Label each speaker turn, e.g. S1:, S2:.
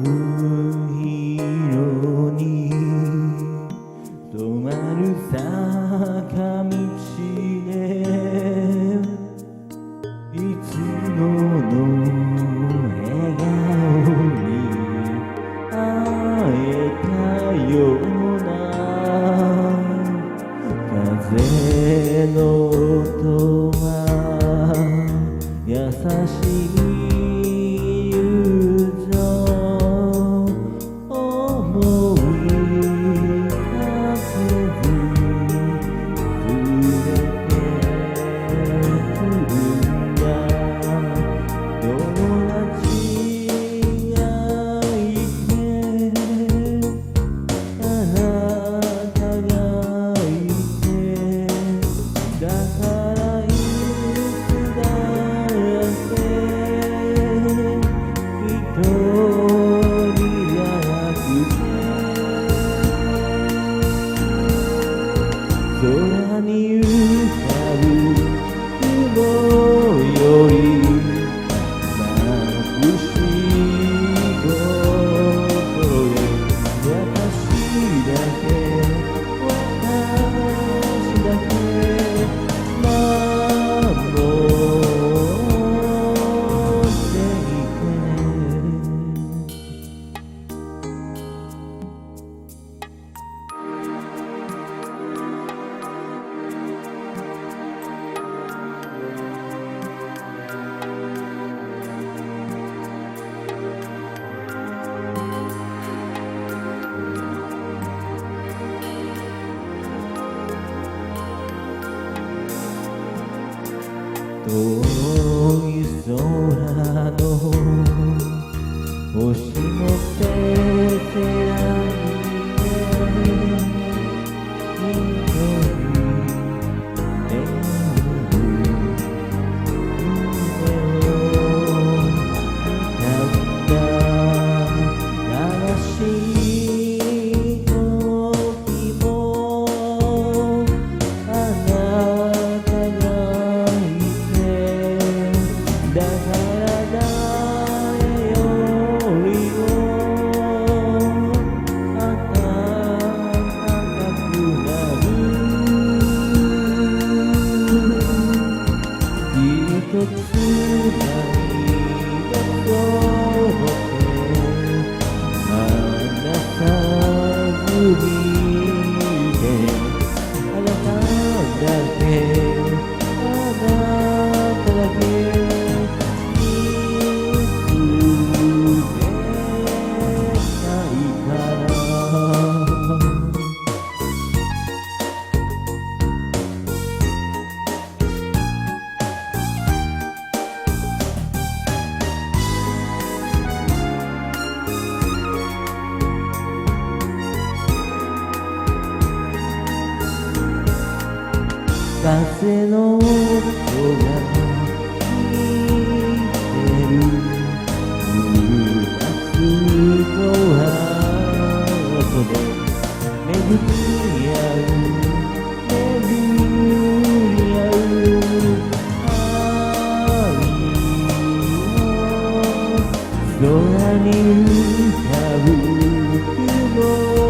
S1: 色に染まる坂道でいつもの笑顔に会えたような風の音は優しい友情思いかけず連れてくるんだ友達がいてあなたがいてだからいつだって一人じゃなくて空に浮かぶ雲より眩しい心で私だけ守っていてね。遠い空の星も照せないで一人眠る夢を歌った悲しい時もあなたがだから誰よりも暖かくなる一つ涙そって離さずにいてあなただけあなただけ風の音が聞いてるうたすのハートで巡り合う巡り合う愛を空に浮かぶ雲